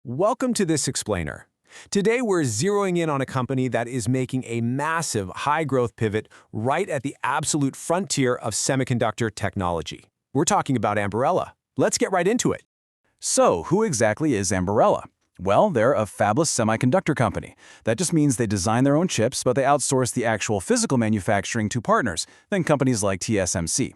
Welcome to This Explainer. Today we're zeroing in on a company that is making a massive high-growth pivot right at the absolute frontier of semiconductor technology. We're talking about Ambarella. Let's get right into it. So, who exactly is Ambarella? Well, they're a fabless semiconductor company. That just means they design their own chips, but they outsource the actual physical manufacturing to partners, then companies like TSMC.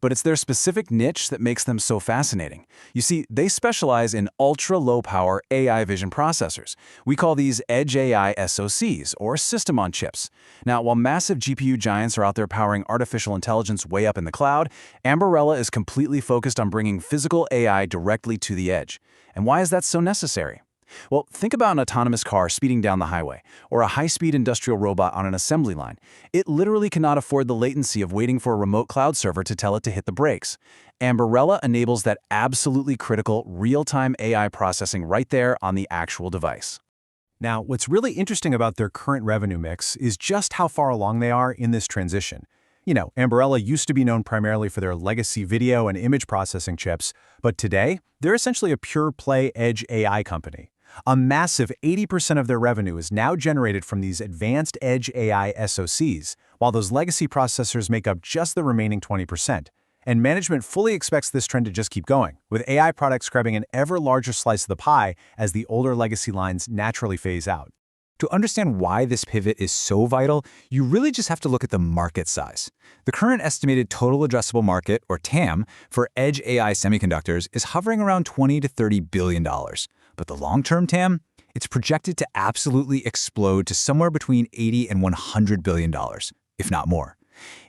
But it's their specific niche that makes them so fascinating. You see, they specialize in ultra-low-power AI vision processors. We call these Edge AI SoCs, or system-on-chips. Now, while massive GPU giants are out there powering artificial intelligence way up in the cloud, Ambarella is completely focused on bringing physical AI directly to the edge. And why is that so necessary? Well, think about an autonomous car speeding down the highway, or a high-speed industrial robot on an assembly line. It literally cannot afford the latency of waiting for a remote cloud server to tell it to hit the brakes. Ambarella enables that absolutely critical real-time AI processing right there on the actual device. Now, what's really interesting about their current revenue mix is just how far along they are in this transition. Ambarella used to be known primarily for their legacy video and image processing chips, but today, they're essentially a pure-play edge AI company. A massive 80% of their revenue is now generated from these advanced edge AI SoCs, while those legacy processors make up just the remaining 20%. And management fully expects this trend to just keep going, with AI products grabbing an ever larger slice of the pie as the older legacy lines naturally phase out. To understand why this pivot is so vital, you really just have to look at the market size. The current estimated total addressable market, or TAM, for edge AI semiconductors is hovering around $20 to $30 billion. But the long-term TAM? It's projected to absolutely explode to somewhere between $80 and $100 billion, if not more.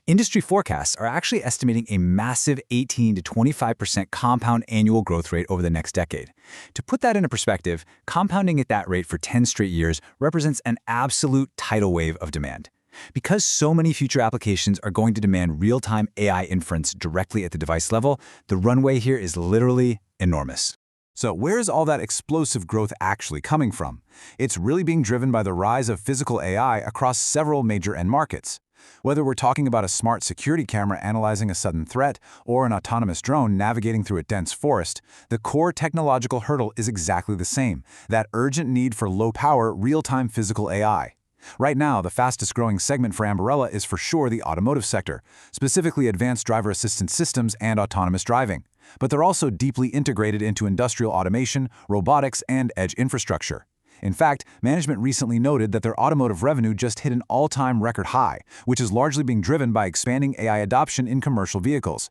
Industry forecasts are actually estimating a massive 18 to 25% compound annual growth rate over the next decade. To put that into perspective, compounding at that rate for 10 straight years represents an absolute tidal wave of demand. Because so many future applications are going to demand real-time AI inference directly at the device level, the runway here is literally enormous. So where's all that explosive growth actually coming from? It's really being driven by the rise of physical AI across several major end markets. Whether we're talking about a smart security camera analyzing a sudden threat or an autonomous drone navigating through a dense forest, the core technological hurdle is exactly the same: that urgent need for low-power, real-time physical AI. Right now, the fastest-growing segment for Ambarella is for sure the automotive sector, specifically advanced driver assistance systems and autonomous driving. But they're also deeply integrated into industrial automation, robotics, and edge infrastructure. In fact, management recently noted that their automotive revenue just hit an all-time record high, which is largely being driven by expanding AI adoption in commercial vehicles.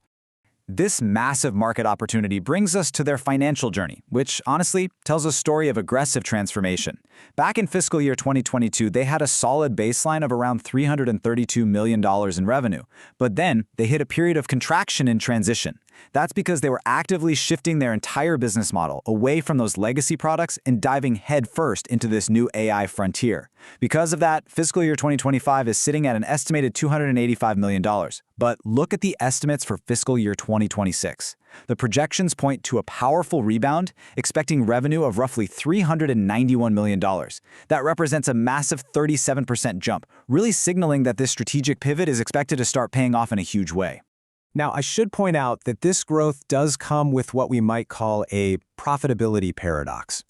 This massive market opportunity brings us to their financial journey, which honestly tells a story of aggressive transformation. Back in fiscal year 2022, they had a solid baseline of around $332 million in revenue, but then they hit a period of contraction and transition. That's because they were actively shifting their entire business model away from those legacy products and diving headfirst into this new AI frontier. Because of that, fiscal year 2025 is sitting at an estimated $285 million. But look at the estimates for fiscal year 2026. The projections point to a powerful rebound, expecting revenue of roughly $391 million. That represents a massive 37% jump, really signaling that this strategic pivot is expected to start paying off in a huge way. Now, I should point out that this growth does come with what we might call a profitability paradox.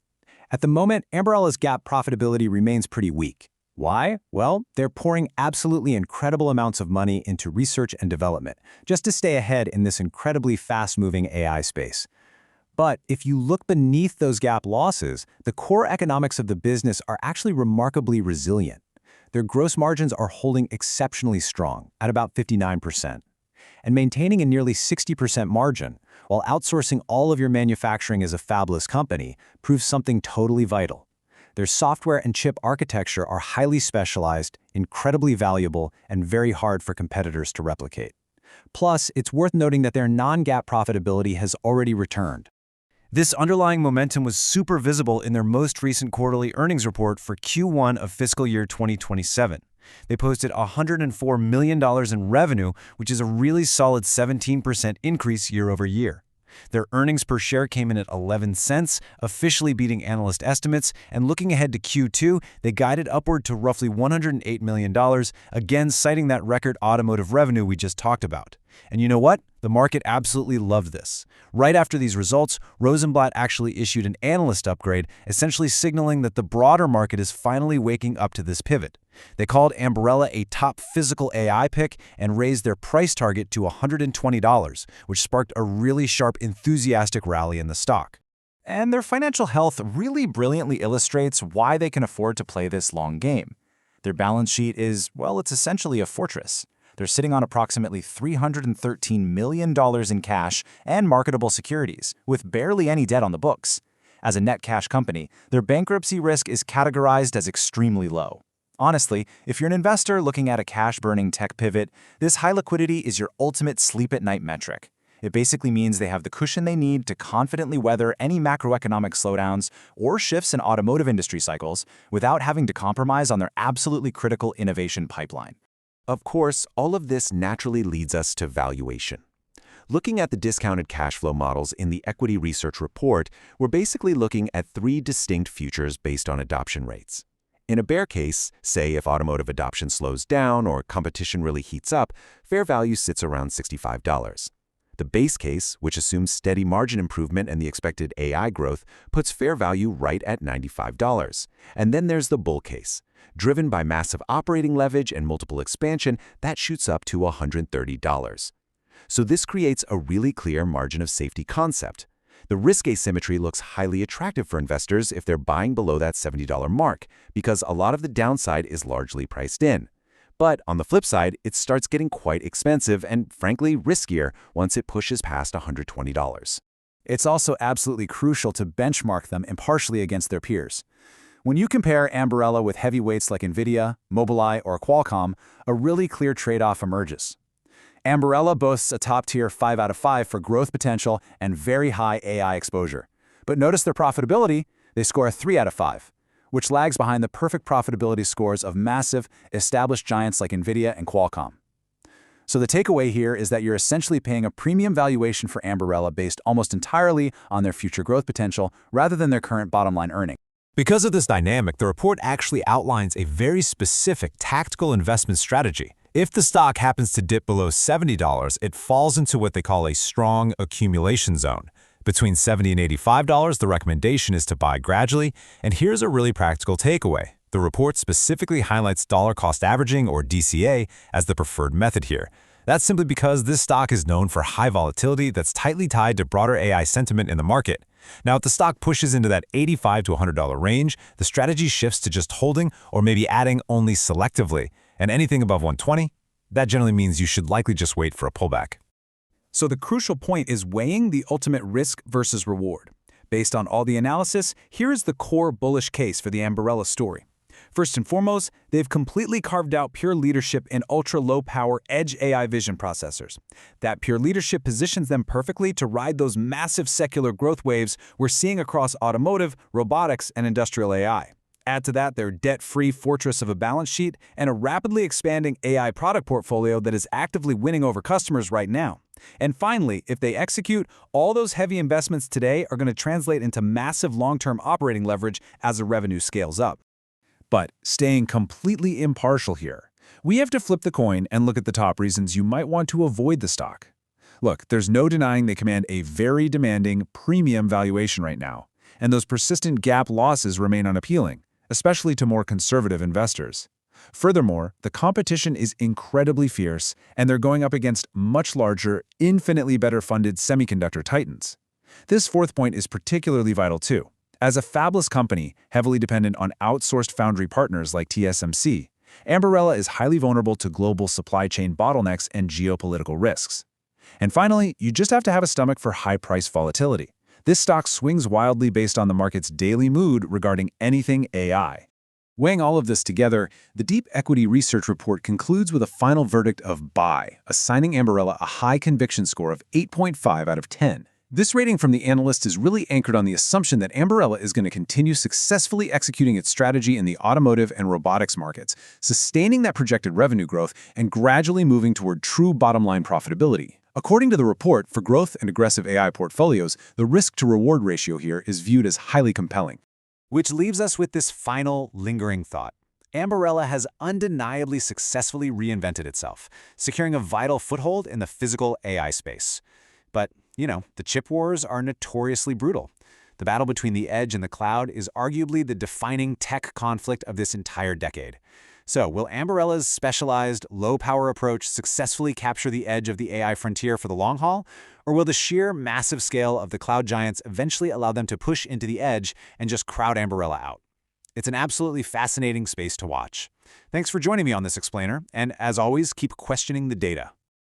At the moment, Ambarella's GAAP profitability remains pretty weak. Why? Well, they're pouring absolutely incredible amounts of money into research and development, just to stay ahead in this incredibly fast-moving AI space. But if you look beneath those GAAP losses, the core economics of the business are actually remarkably resilient. Their gross margins are holding exceptionally strong, at about 59%. And maintaining a nearly 60% margin, while outsourcing all of your manufacturing as a fabless company, proves something totally vital. Their software and chip architecture are highly specialized, incredibly valuable, and very hard for competitors to replicate. Plus, it's worth noting that their non-GAAP profitability has already returned. This underlying momentum was super visible in their most recent quarterly earnings report for Q1 of fiscal year 2027. They posted $104 million in revenue, which is a really solid 17% increase year over year. Their earnings per share came in at 11 cents, officially beating analyst estimates, and looking ahead to Q2, they guided upward to roughly $108 million, again citing that record automotive revenue we just talked about. And you know what? The market absolutely loved this. Right after these results, Rosenblatt actually issued an analyst upgrade, essentially signaling that the broader market is finally waking up to this pivot. They called Ambarella a top physical AI pick and raised their price target to $120, which sparked a really sharp, enthusiastic rally in the stock. And their financial health really brilliantly illustrates why they can afford to play this long game. Their balance sheet is, well, it's essentially a fortress. They're sitting on approximately $313 million in cash and marketable securities, with barely any debt on the books. As a net cash company, their bankruptcy risk is categorized as extremely low. Honestly, if you're an investor looking at a cash-burning tech pivot, this high liquidity is your ultimate sleep-at-night metric. It basically means they have the cushion they need to confidently weather any macroeconomic slowdowns or shifts in automotive industry cycles without having to compromise on their absolutely critical innovation pipeline. Of course, all of this naturally leads us to valuation. Looking at the discounted cash flow models in the equity research report, we're basically looking at three distinct futures based on adoption rates. In a bear case, say if automotive adoption slows down or competition really heats up, fair value sits around $65. The base case, which assumes steady margin improvement and the expected AI growth, puts fair value right at $95. And then there's the bull case. Driven by massive operating leverage and multiple expansion, that shoots up to $130. So this creates a really clear margin of safety concept. The risk asymmetry looks highly attractive for investors if they're buying below that $70 mark, because a lot of the downside is largely priced in. But on the flip side, it starts getting quite expensive and, frankly, riskier once it pushes past $120. It's also absolutely crucial to benchmark them impartially against their peers. When you compare Ambarella with heavyweights like NVIDIA, Mobileye, or Qualcomm, a really clear trade-off emerges. Ambarella boasts a top-tier 5 out of 5 for growth potential and very high AI exposure. But notice their profitability, they score a 3 out of 5, which lags behind the perfect profitability scores of massive, established giants like NVIDIA and Qualcomm. So the takeaway here is that you're essentially paying a premium valuation for Ambarella based almost entirely on their future growth potential rather than their current bottom-line earning. Because of this dynamic, the report actually outlines a very specific tactical investment strategy. If the stock happens to dip below $70, it falls into what they call a strong accumulation zone. Between $70 and $85, the recommendation is to buy gradually, and here's a really practical takeaway. The report specifically highlights dollar cost averaging, or DCA, as the preferred method here. That's simply because this stock is known for high volatility that's tightly tied to broader AI sentiment in the market. Now, if the stock pushes into that $85 to $100 range, the strategy shifts to just holding or maybe adding only selectively. And anything above $120, that generally means you should likely just wait for a pullback. So the crucial point is weighing the ultimate risk versus reward. Based on all the analysis, here is the core bullish case for the Ambarella story. First and foremost, they've completely carved out pure leadership in ultra-low-power edge AI vision processors. That pure leadership positions them perfectly to ride those massive secular growth waves we're seeing across automotive, robotics, and industrial AI. Add to that their debt-free fortress of a balance sheet and a rapidly expanding AI product portfolio that is actively winning over customers right now. And finally, if they execute, all those heavy investments today are going to translate into massive long-term operating leverage as the revenue scales up. But staying completely impartial here, we have to flip the coin and look at the top reasons you might want to avoid the stock. Look, there's no denying they command a very demanding premium valuation right now, and those persistent gap losses remain unappealing, especially to more conservative investors. Furthermore, the competition is incredibly fierce, and they're going up against much larger, infinitely better funded semiconductor titans. This fourth point is particularly vital too. As a fabless company heavily dependent on outsourced foundry partners like TSMC, Ambarella is highly vulnerable to global supply chain bottlenecks and geopolitical risks. And finally, you just have to have a stomach for high price volatility. This stock swings wildly based on the market's daily mood regarding anything AI. Weighing all of this together, the Deep Equity Research Report concludes with a final verdict of buy, assigning Ambarella a high conviction score of 8.5 out of 10. This rating from the analyst is really anchored on the assumption that Ambarella is going to continue successfully executing its strategy in the automotive and robotics markets, sustaining that projected revenue growth and gradually moving toward true bottom-line profitability. According to the report, for growth and aggressive AI portfolios, the risk-to-reward ratio here is viewed as highly compelling. Which leaves us with this final lingering thought. Ambarella has undeniably successfully reinvented itself, securing a vital foothold in the physical AI space. But, the chip wars are notoriously brutal. The battle between the edge and the cloud is arguably the defining tech conflict of this entire decade. So, will Ambarella's specialized, low-power approach successfully capture the edge of the AI frontier for the long haul? Or will the sheer massive scale of the cloud giants eventually allow them to push into the edge and just crowd Ambarella out? It's an absolutely fascinating space to watch. Thanks for joining me on this explainer, and as always, keep questioning the data.